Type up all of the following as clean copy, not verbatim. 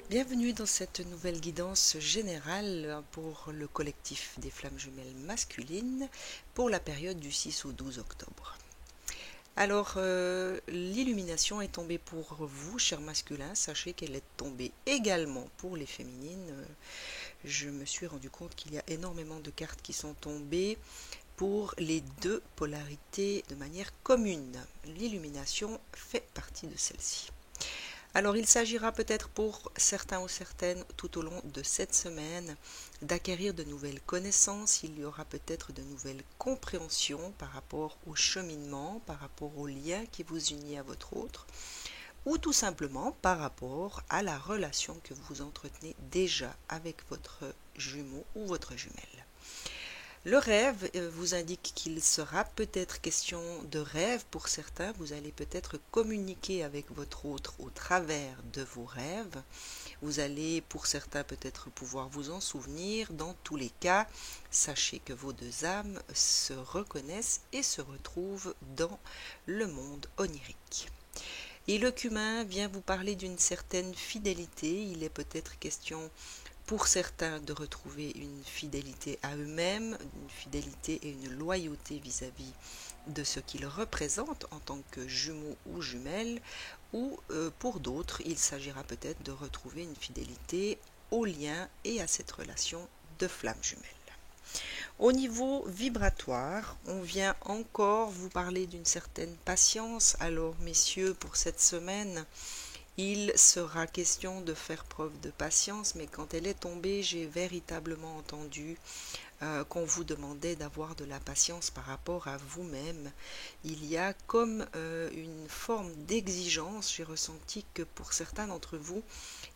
Bienvenue dans cette nouvelle guidance générale pour le collectif des flammes jumelles masculines pour la période du 6 au 12 octobre. Alors, l'illumination est tombée pour vous, chers masculins. Sachez qu'elle est tombée également pour les féminines. Je me suis rendu compte qu'il y a énormément de cartes qui sont tombées pour les deux polarités de manière commune. L'illumination fait partie de celle-ci. Alors il s'agira peut-être pour certains ou certaines tout au long de cette semaine d'acquérir de nouvelles connaissances, il y aura peut-être de nouvelles compréhensions par rapport au cheminement, par rapport au lien qui vous unit à votre autre, ou tout simplement par rapport à la relation que vous entretenez déjà avec votre jumeau ou votre jumelle. Le rêve vous indique qu'il sera peut-être question de rêve pour certains. Vous allez peut-être communiquer avec votre autre au travers de vos rêves. Vous allez pour certains peut-être pouvoir vous en souvenir. Dans tous les cas, sachez que vos deux âmes se reconnaissent et se retrouvent dans le monde onirique. Et le cumin vient vous parler d'une certaine fidélité. Il est peut-être question pour certains de retrouver une fidélité à eux-mêmes, une fidélité et une loyauté vis-à-vis de ce qu'ils représentent en tant que jumeaux ou jumelles, ou pour d'autres, il s'agira peut-être de retrouver une fidélité au lien et à cette relation de flamme jumelle. Au niveau vibratoire, on vient encore vous parler d'une certaine patience. Alors messieurs, pour cette semaine, il sera question de faire preuve de patience, mais quand elle est tombée, j'ai véritablement entendu qu'on vous demandait d'avoir de la patience par rapport à vous-même. Il y a comme une forme d'exigence. J'ai ressenti que pour certains d'entre vous,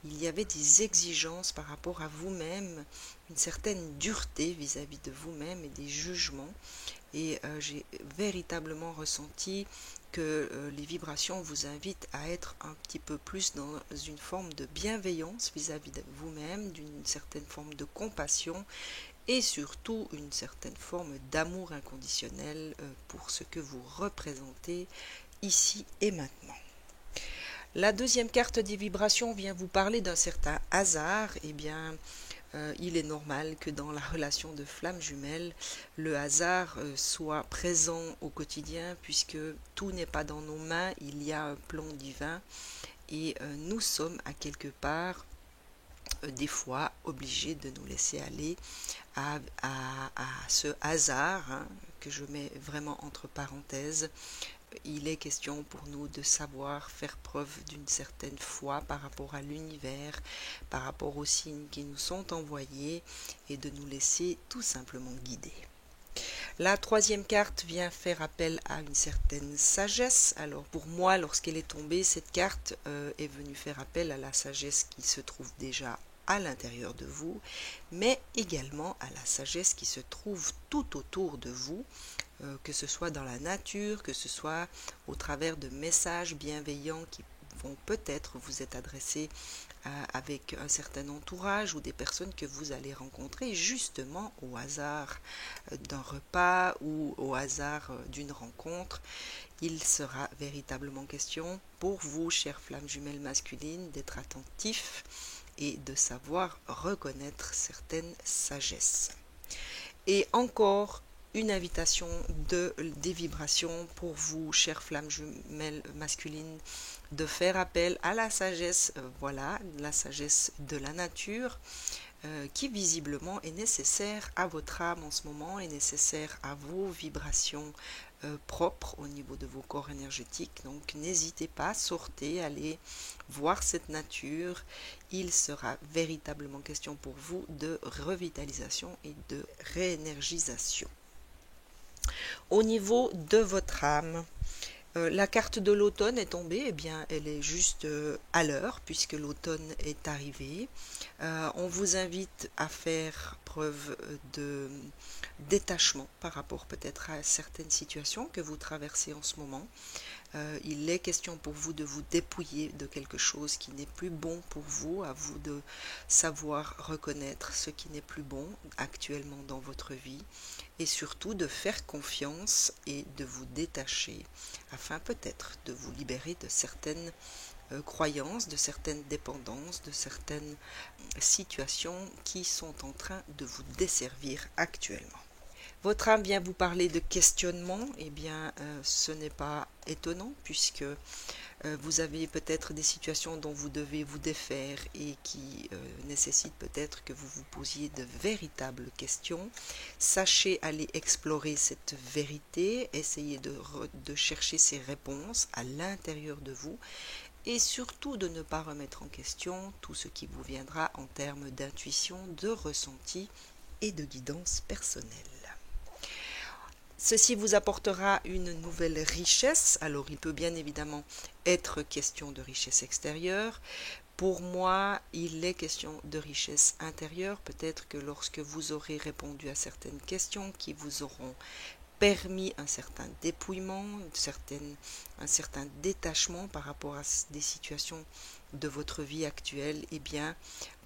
il y avait des exigences par rapport à vous-même, une certaine dureté vis-à-vis de vous-même et des jugements. Et j'ai véritablement ressenti que les vibrations vous invitent à être un petit peu plus dans une forme de bienveillance vis-à-vis de vous-même, d'une certaine forme de compassion et surtout une certaine forme d'amour inconditionnel pour ce que vous représentez ici et maintenant. La deuxième carte des vibrations vient vous parler d'un certain hasard. Eh bien, il est normal que dans la relation de flamme jumelle, le hasard soit présent au quotidien puisque tout n'est pas dans nos mains, il y a un plan divin et nous sommes à quelque part des fois obligés de nous laisser aller à ce hasard que je mets vraiment entre parenthèses. Il est question pour nous de savoir faire preuve d'une certaine foi par rapport à l'univers, par rapport aux signes qui nous sont envoyés et de nous laisser tout simplement guider. La troisième carte vient faire appel à une certaine sagesse. Alors pour moi, lorsqu'elle est tombée, cette carte est venue faire appel à la sagesse qui se trouve déjà à l'intérieur de vous, mais également à la sagesse qui se trouve tout autour de vous, que ce soit dans la nature, que ce soit au travers de messages bienveillants qui vont peut-être vous être adressés avec un certain entourage ou des personnes que vous allez rencontrer justement au hasard d'un repas ou au hasard d'une rencontre. Il sera véritablement question pour vous, chères flammes jumelles masculines, d'être attentifs et de savoir reconnaître certaines sagesses. Et encore une invitation des vibrations pour vous, chères flammes jumelles masculines, de faire appel à la sagesse, voilà, la sagesse de la nature, qui visiblement est nécessaire à votre âme en ce moment, est nécessaire à vos vibrations propres au niveau de vos corps énergétiques. Donc n'hésitez pas, sortez, allez voir cette nature. Il sera véritablement question pour vous de revitalisation et de réénergisation. Au niveau de votre âme, la carte de l'automne est tombée, eh bien elle est juste à l'heure puisque l'automne est arrivé. On vous invite à faire preuve de détachement par rapport peut-être à certaines situations que vous traversez en ce moment. Il est question pour vous de vous dépouiller de quelque chose qui n'est plus bon pour vous, à vous de savoir reconnaître ce qui n'est plus bon actuellement dans votre vie et surtout de faire confiance et de vous détacher afin peut-être de vous libérer de certaines croyances, de certaines dépendances, de certaines situations qui sont en train de vous desservir actuellement. Votre âme vient vous parler de questionnement, eh bien ce n'est pas étonnant puisque vous avez peut-être des situations dont vous devez vous défaire et qui nécessitent peut-être que vous vous posiez de véritables questions. Sachez aller explorer cette vérité, essayez de chercher ces réponses à l'intérieur de vous et surtout de ne pas remettre en question tout ce qui vous viendra en termes d'intuition, de ressenti et de guidance personnelle. Ceci vous apportera une nouvelle richesse. Alors il peut bien évidemment être question de richesse extérieure. Pour moi, il est question de richesse intérieure. Peut-être que lorsque vous aurez répondu à certaines questions qui vous auront permis un certain dépouillement, un certain détachement par rapport à des situations de votre vie actuelle, eh bien,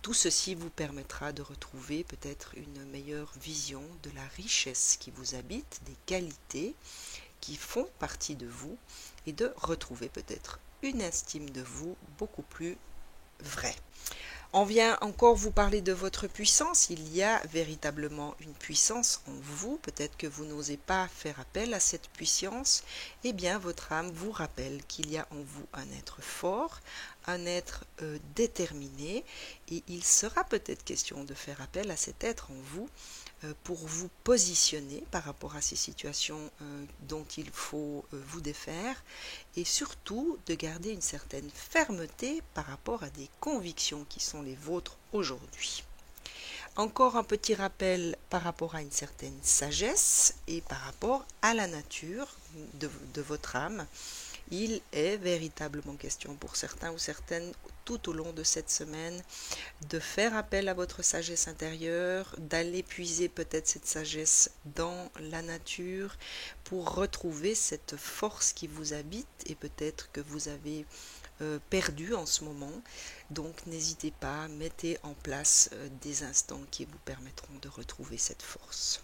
tout ceci vous permettra de retrouver peut-être une meilleure vision de la richesse qui vous habite, des qualités qui font partie de vous et de retrouver peut-être une estime de vous beaucoup plus vraie. On vient encore vous parler de votre puissance. Il y a véritablement une puissance en vous. Peut-être que vous n'osez pas faire appel à cette puissance. Eh bien, votre âme vous rappelle qu'il y a en vous un être fort, un être déterminé. Et il sera peut-être question de faire appel à cet être en vous pour vous positionner par rapport à ces situations dont il faut vous défaire et surtout de garder une certaine fermeté par rapport à des convictions qui sont les vôtres aujourd'hui. Encore un petit rappel par rapport à une certaine sagesse et par rapport à la nature de votre âme. Il est véritablement question pour certains ou certaines tout au long de cette semaine de faire appel à votre sagesse intérieure, d'aller puiser peut-être cette sagesse dans la nature pour retrouver cette force qui vous habite et peut-être que vous avez perdu en ce moment. Donc n'hésitez pas, mettez en place des instants qui vous permettront de retrouver cette force.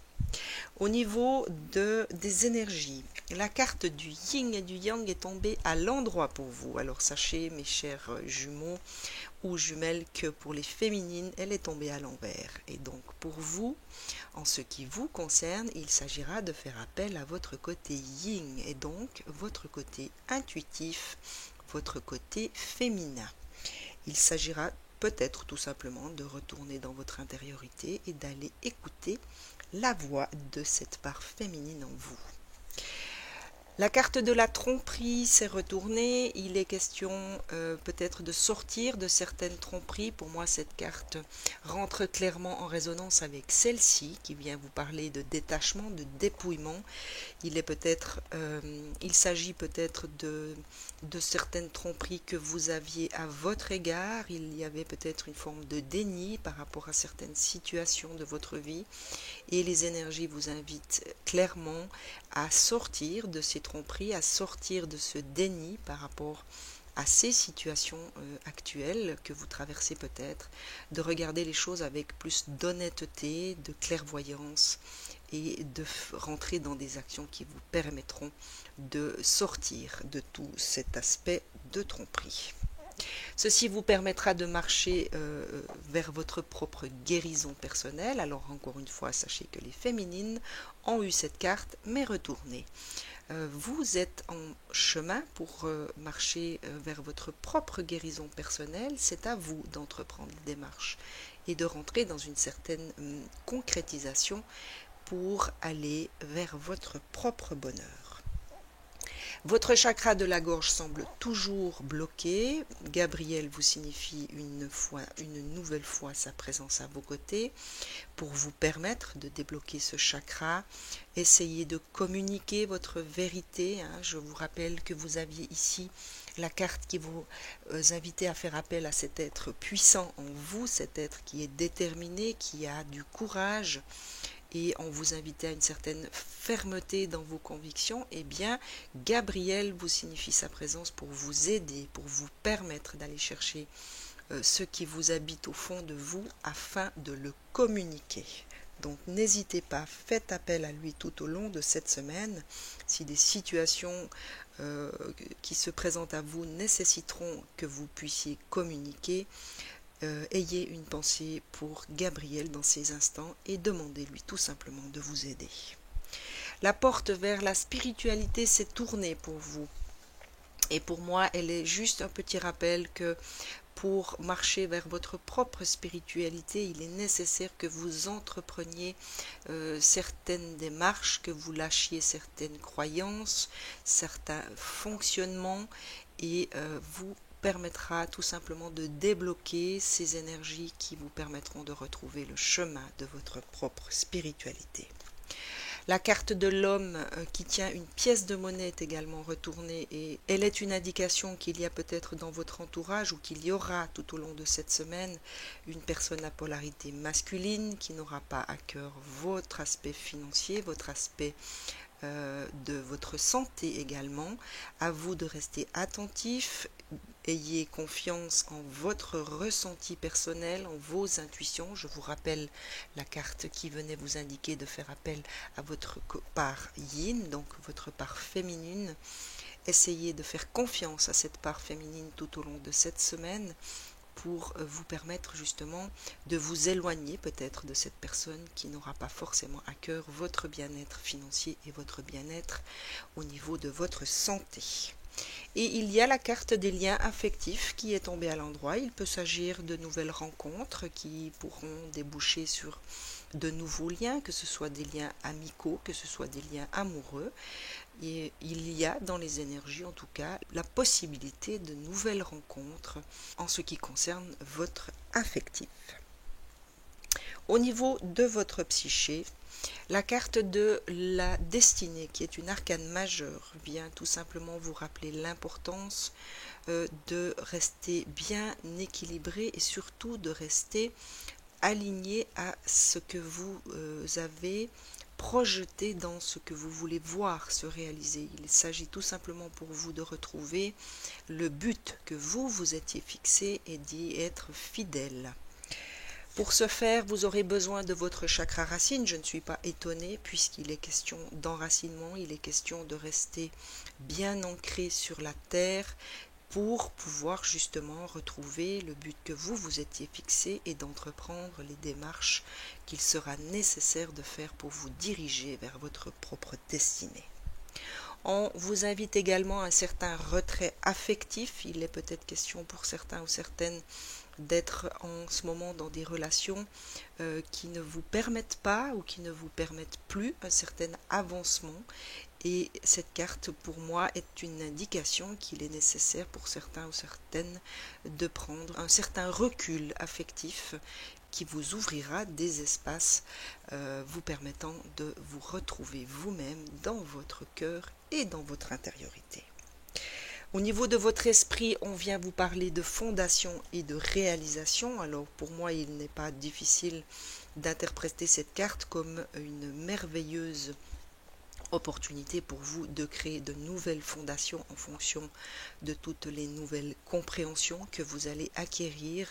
Au niveau des énergies, la carte du yin et du yang est tombée à l'endroit pour vous. Alors sachez, mes chers jumeaux ou jumelles, que pour les féminines, elle est tombée à l'envers. Et donc pour vous, en ce qui vous concerne, il s'agira de faire appel à votre côté yin et donc votre côté intuitif, votre côté féminin. Il s'agira peut-être tout simplement de retourner dans votre intériorité et d'aller écouter la voix de cette part féminine en vous. La carte de la tromperie s'est retournée. Il est question peut-être de sortir de certaines tromperies. Pour moi, cette carte rentre clairement en résonance avec celle-ci qui vient vous parler de détachement, de dépouillement. Il s'agit peut-être de certaines tromperies que vous aviez à votre égard. Il y avait peut-être une forme de déni par rapport à certaines situations de votre vie. Et les énergies vous invitent clairement à sortir de ces tromperies, à sortir de ce déni par rapport à ces situations actuelles que vous traversez peut-être, de regarder les choses avec plus d'honnêteté, de clairvoyance et de rentrer dans des actions qui vous permettront de sortir de tout cet aspect de tromperie. Ceci vous permettra de marcher vers votre propre guérison personnelle. Alors encore une fois, sachez que les féminines ont eu cette carte, mais retournez. Vous êtes en chemin pour marcher vers votre propre guérison personnelle. C'est à vous d'entreprendre les démarches et de rentrer dans une certaine concrétisation pour aller vers votre propre bonheur. Votre chakra de la gorge semble toujours bloqué. Gabriel vous signifie une nouvelle fois sa présence à vos côtés pour vous permettre de débloquer ce chakra. Essayez de communiquer votre vérité. Je vous rappelle que vous aviez ici la carte qui vous invitait à faire appel à cet être puissant en vous, cet être qui est déterminé, qui a du courage. Et on vous invitait à une certaine fermeté dans vos convictions, eh bien, Gabriel vous signifie sa présence pour vous aider, pour vous permettre d'aller chercher ce qui vous habite au fond de vous afin de le communiquer. Donc n'hésitez pas, faites appel à lui tout au long de cette semaine. Si des situations qui se présentent à vous nécessiteront que vous puissiez communiquer, ayez une pensée pour Gabriel dans ces instants et demandez-lui tout simplement de vous aider. La porte vers la spiritualité s'est tournée pour vous. Et pour moi, elle est juste un petit rappel que pour marcher vers votre propre spiritualité, il est nécessaire que vous entrepreniez certaines démarches, que vous lâchiez certaines croyances, certains fonctionnements et vous permettra tout simplement de débloquer ces énergies qui vous permettront de retrouver le chemin de votre propre spiritualité. La carte de l'homme qui tient une pièce de monnaie est également retournée et elle est une indication qu'il y a peut-être dans votre entourage ou qu'il y aura tout au long de cette semaine une personne à polarité masculine qui n'aura pas à cœur votre aspect financier, votre aspect de votre santé également. À vous de rester attentif. Ayez confiance en votre ressenti personnel, en vos intuitions. Je vous rappelle la carte qui venait vous indiquer de faire appel à votre part yin, donc votre part féminine. Essayez de faire confiance à cette part féminine tout au long de cette semaine pour vous permettre justement de vous éloigner peut-être de cette personne qui n'aura pas forcément à cœur votre bien-être financier et votre bien-être au niveau de votre santé. Et il y a la carte des liens affectifs qui est tombée à l'endroit. Il peut s'agir de nouvelles rencontres qui pourront déboucher sur de nouveaux liens, que ce soit des liens amicaux, que ce soit des liens amoureux. Et il y a dans les énergies en tout cas la possibilité de nouvelles rencontres en ce qui concerne votre affectif. Au niveau de votre psyché, la carte de la destinée, qui est une arcane majeure, vient tout simplement vous rappeler l'importance de rester bien équilibré et surtout de rester aligné à ce que vous avez projeté dans ce que vous voulez voir se réaliser. Il s'agit tout simplement pour vous de retrouver le but que vous étiez fixé et d'y être fidèle. Pour ce faire, vous aurez besoin de votre chakra racine. Je ne suis pas étonnée puisqu'il est question d'enracinement, il est question de rester bien ancré sur la terre pour pouvoir justement retrouver le but que vous étiez fixé et d'entreprendre les démarches qu'il sera nécessaire de faire pour vous diriger vers votre propre destinée. On vous invite également à un certain retrait affectif. Il est peut-être question pour certains ou certaines d'être en ce moment dans des relations qui ne vous permettent pas ou qui ne vous permettent plus un certain avancement. Et cette carte, pour moi, est une indication qu'il est nécessaire pour certains ou certaines de prendre un certain recul affectif qui vous ouvrira des espaces vous permettant de vous retrouver vous-même dans votre cœur et dans votre intériorité. Au niveau de votre esprit, on vient vous parler de fondation et de réalisation. Alors pour moi, il n'est pas difficile d'interpréter cette carte comme une merveilleuse opportunité pour vous de créer de nouvelles fondations en fonction de toutes les nouvelles compréhensions que vous allez acquérir.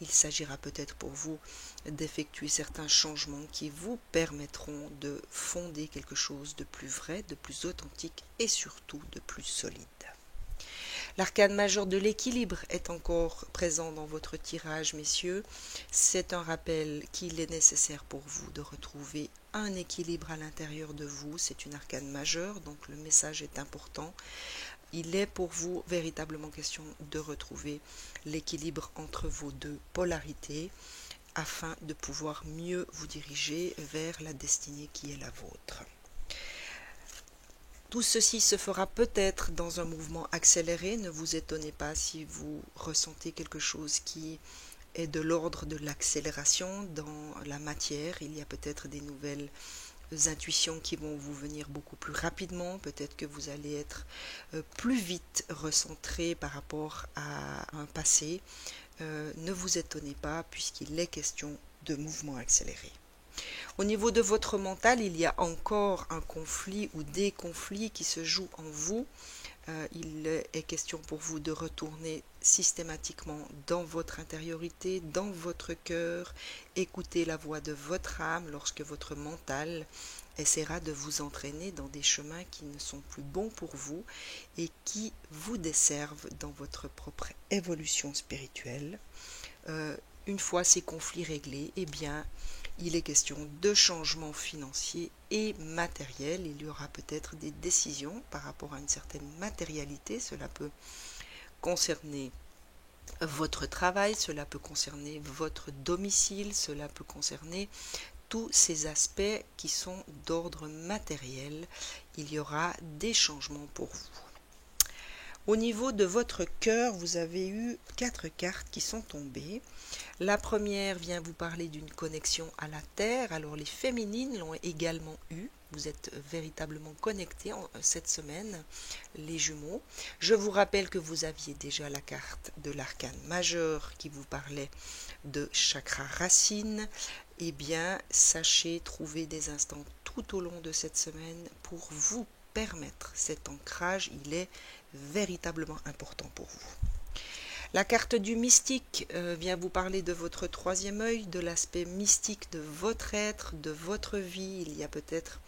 Il s'agira peut-être pour vous d'effectuer certains changements qui vous permettront de fonder quelque chose de plus vrai, de plus authentique et surtout de plus solide. L'arcane majeur de l'équilibre est encore présent dans votre tirage, messieurs. C'est un rappel qu'il est nécessaire pour vous de retrouver un équilibre à l'intérieur de vous. C'est une arcane majeure, donc le message est important. Il est pour vous véritablement question de retrouver l'équilibre entre vos deux polarités afin de pouvoir mieux vous diriger vers la destinée qui est la vôtre. Tout ceci se fera peut-être dans un mouvement accéléré. Ne vous étonnez pas si vous ressentez quelque chose qui est de l'ordre de l'accélération dans la matière. Il y a peut-être des nouvelles intuitions qui vont vous venir beaucoup plus rapidement. Peut-être que vous allez être plus vite recentré par rapport à un passé. Ne vous étonnez pas puisqu'il est question de mouvement accéléré. Au niveau de votre mental, il y a encore un conflit ou des conflits qui se jouent en vous. Il est question pour vous de retourner systématiquement dans votre intériorité, dans votre cœur, écouter la voix de votre âme lorsque votre mental essaiera de vous entraîner dans des chemins qui ne sont plus bons pour vous et qui vous desservent dans votre propre évolution spirituelle. Une fois ces conflits réglés, eh bien, il est question de changements financiers et matériels. Il y aura peut-être des décisions par rapport à une certaine matérialité. Cela peut concerner votre travail, cela peut concerner votre domicile, cela peut concerner tous ces aspects qui sont d'ordre matériel. Il y aura des changements pour vous. Au niveau de votre cœur, vous avez eu 4 cartes qui sont tombées. La première vient vous parler d'une connexion à la Terre. Alors les féminines l'ont également eu. Vous êtes véritablement connectés cette semaine, les Jumeaux. Je vous rappelle que vous aviez déjà la carte de l'arcane majeur qui vous parlait de chakra racine. Eh bien, sachez trouver des instants tout au long de cette semaine pour vous permettre cet ancrage. Il est véritablement important pour vous. La carte du mystique vient vous parler de votre troisième œil, de l'aspect mystique de votre être, de votre vie. Il y a peut-être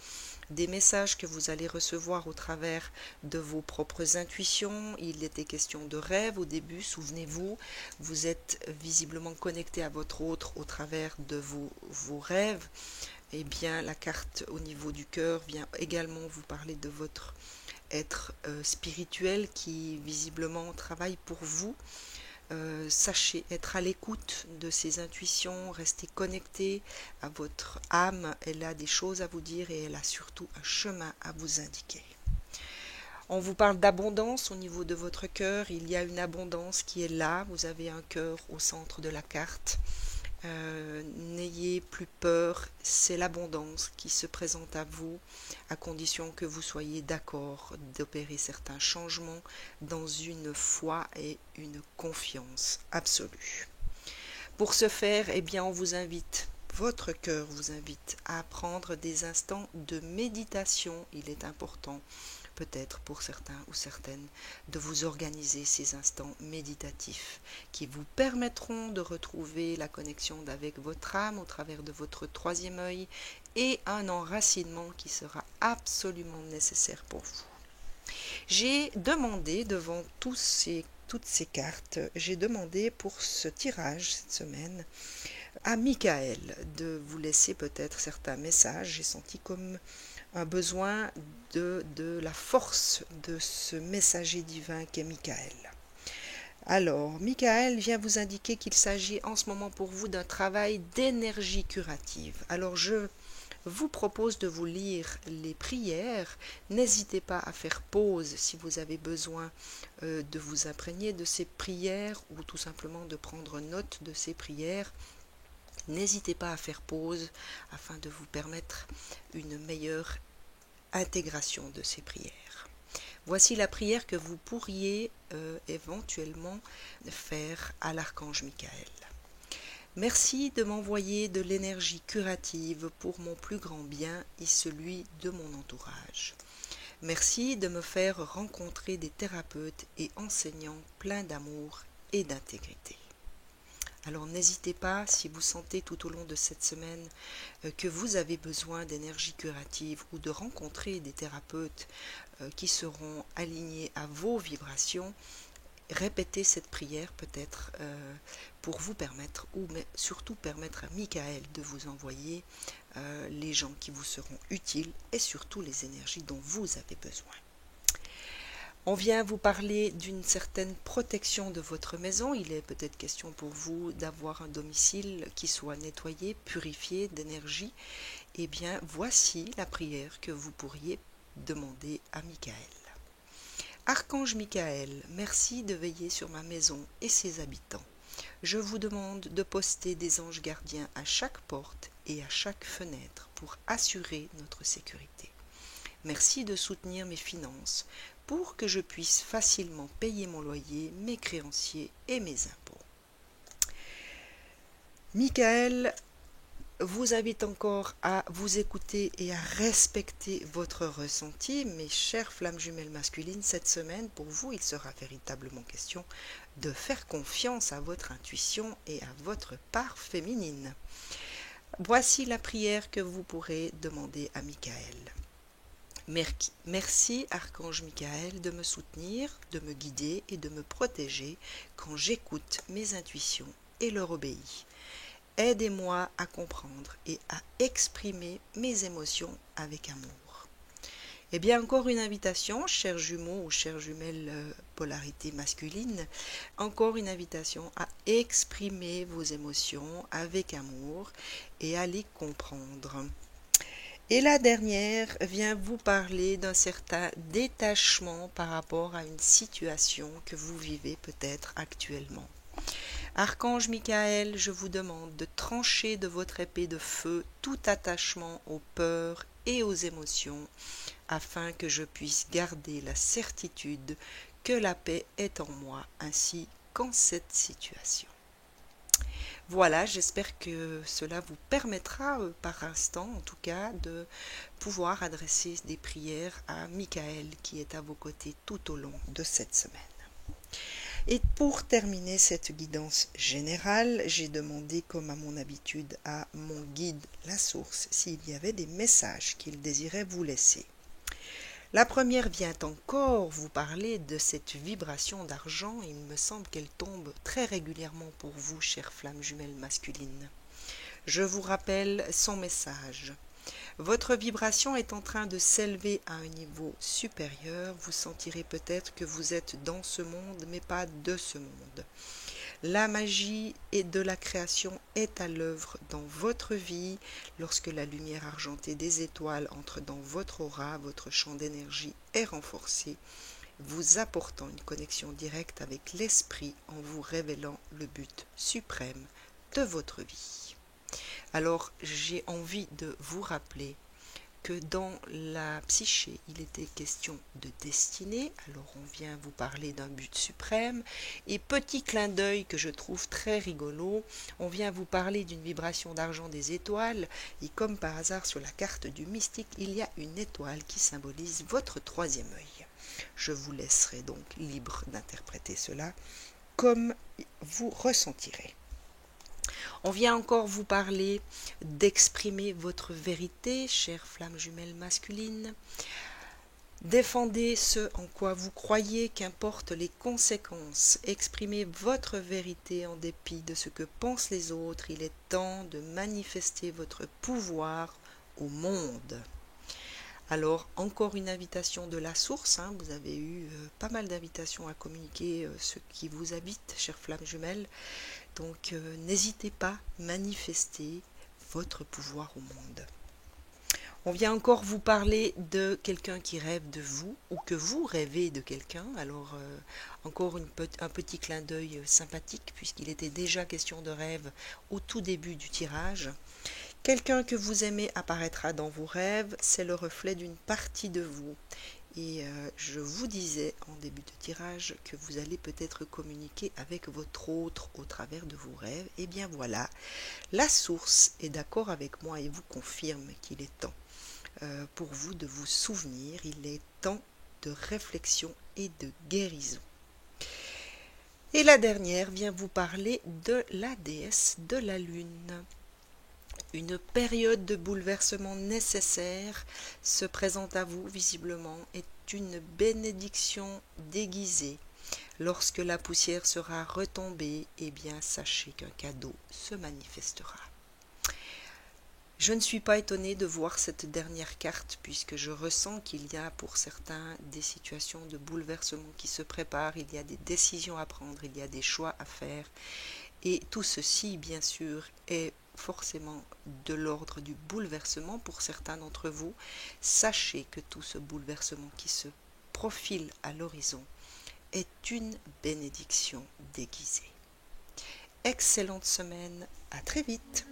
des messages que vous allez recevoir au travers de vos propres intuitions. Il était question de rêve au début, souvenez-vous. Vous êtes visiblement connecté à votre autre au travers de vos rêves. Eh bien, la carte au niveau du cœur vient également vous parler de votre être spirituel qui visiblement travaille pour vous. Sachez être à l'écoute de ses intuitions, restez connecté à votre âme, elle a des choses à vous dire et elle a surtout un chemin à vous indiquer. On vous parle d'abondance au niveau de votre cœur, il y a une abondance qui est là, vous avez un cœur au centre de la carte. N'ayez plus peur, c'est l'abondance qui se présente à vous, à condition que vous soyez d'accord d'opérer certains changements dans une foi et une confiance absolue. Pour ce faire, eh bien, on vous invite, votre cœur vous invite à prendre des instants de méditation. Il est important peut-être pour certains ou certaines, de vous organiser ces instants méditatifs qui vous permettront de retrouver la connexion avec votre âme au travers de votre troisième œil et un enracinement qui sera absolument nécessaire pour vous. J'ai demandé devant toutes ces cartes, j'ai demandé pour ce tirage cette semaine à Michael de vous laisser peut-être certains messages. J'ai senti comme un besoin de la force de ce messager divin qu'est Michael. Alors, Michael vient vous indiquer qu'il s'agit en ce moment pour vous d'un travail d'énergie curative. Alors, je vous propose de vous lire les prières. N'hésitez pas à faire pause si vous avez besoin de vous imprégner de ces prières ou tout simplement de prendre note de ces prières. N'hésitez pas à faire pause afin de vous permettre une meilleure intégration de ces prières. Voici la prière que vous pourriez éventuellement faire à l'archange Michael. Merci de m'envoyer de l'énergie curative pour mon plus grand bien et celui de mon entourage. Merci de me faire rencontrer des thérapeutes et enseignants pleins d'amour et d'intégrité. Alors n'hésitez pas, si vous sentez tout au long de cette semaine que vous avez besoin d'énergie curative ou de rencontrer des thérapeutes qui seront alignés à vos vibrations, répétez cette prière peut-être pour vous permettre, ou surtout permettre à Michael de vous envoyer les gens qui vous seront utiles et surtout les énergies dont vous avez besoin. On vient vous parler d'une certaine protection de votre maison. Il est peut-être question pour vous d'avoir un domicile qui soit nettoyé, purifié d'énergie. Eh bien, voici la prière que vous pourriez demander à Michael. Archange Michael, merci de veiller sur ma maison et ses habitants. Je vous demande de poster des anges gardiens à chaque porte et à chaque fenêtre pour assurer notre sécurité. Merci de soutenir mes finances pour que je puisse facilement payer mon loyer, mes créanciers et mes impôts. Michael, vous invite encore à vous écouter et à respecter votre ressenti. Mes chères flammes jumelles masculines, cette semaine, pour vous, il sera véritablement question de faire confiance à votre intuition et à votre part féminine. Voici la prière que vous pourrez demander à Michael. Merci, Archange Michael, de me soutenir, de me guider et de me protéger quand j'écoute mes intuitions et leur obéis. Aidez-moi à comprendre et à exprimer mes émotions avec amour. Et bien encore une invitation, chers jumeaux ou chères jumelles polarité masculine, encore une invitation à exprimer vos émotions avec amour et à les comprendre. Et la dernière vient vous parler d'un certain détachement par rapport à une situation que vous vivez peut-être actuellement. Archange Michael, je vous demande de trancher de votre épée de feu tout attachement aux peurs et aux émotions, afin que je puisse garder la certitude que la paix est en moi, ainsi qu'en cette situation. Voilà, j'espère que cela vous permettra, par instant en tout cas, de pouvoir adresser des prières à Michael qui est à vos côtés tout au long de cette semaine. Et pour terminer cette guidance générale, j'ai demandé, comme à mon habitude, à mon guide, la source, s'il y avait des messages qu'il désirait vous laisser. La première vient encore vous parler de cette vibration d'argent. Il me semble qu'elle tombe très régulièrement pour vous, chères flammes jumelles masculines. Je vous rappelle son message. Votre vibration est en train de s'élever à un niveau supérieur. Vous sentirez peut-être que vous êtes dans ce monde, mais pas de ce monde. La magie et de la création est à l'œuvre dans votre vie. Lorsque la lumière argentée des étoiles entre dans votre aura, votre champ d'énergie est renforcé, vous apportant une connexion directe avec l'esprit en vous révélant le but suprême de votre vie. Alors, j'ai envie de vous rappeler que dans la psyché, il était question de destinée. Alors, on vient vous parler d'un but suprême. Et petit clin d'œil que je trouve très rigolo, on vient vous parler d'une vibration d'argent des étoiles. Et comme par hasard, sur la carte du mystique, il y a une étoile qui symbolise votre troisième œil. Je vous laisserai donc libre d'interpréter cela comme vous ressentirez. On vient encore vous parler d'exprimer votre vérité, chères flammes jumelles masculines. Défendez ce en quoi vous croyez, qu'importent les conséquences. Exprimez votre vérité en dépit de ce que pensent les autres. Il est temps de manifester votre pouvoir au monde. Alors, encore une invitation de la source. Vous avez eu pas mal d'invitations à communiquer ce qui vous habite, chères flammes jumelles. Donc, n'hésitez pas, manifestez votre pouvoir au monde. On vient encore vous parler de quelqu'un qui rêve de vous ou que vous rêvez de quelqu'un. Alors, encore un petit clin d'œil sympathique puisqu'il était déjà question de rêve au tout début du tirage. Quelqu'un que vous aimez apparaîtra dans vos rêves, c'est le reflet d'une partie de vous. Et je vous disais en début de tirage que vous allez peut-être communiquer avec votre autre au travers de vos rêves. Et bien voilà, la source est d'accord avec moi et vous confirme qu'il est temps pour vous de vous souvenir. Il est temps de réflexion et de guérison. Et la dernière vient vous parler de la déesse de la lune. Une période de bouleversement nécessaire se présente à vous, visiblement, est une bénédiction déguisée. Lorsque la poussière sera retombée, eh bien, sachez qu'un cadeau se manifestera. Je ne suis pas étonnée de voir cette dernière carte, puisque je ressens qu'il y a pour certains des situations de bouleversement qui se préparent, il y a des décisions à prendre, il y a des choix à faire. Et tout ceci, bien sûr, est forcément de l'ordre du bouleversement pour certains d'entre vous. Sachez que tout ce bouleversement qui se profile à l'horizon est une bénédiction déguisée. Excellente semaine, à très vite.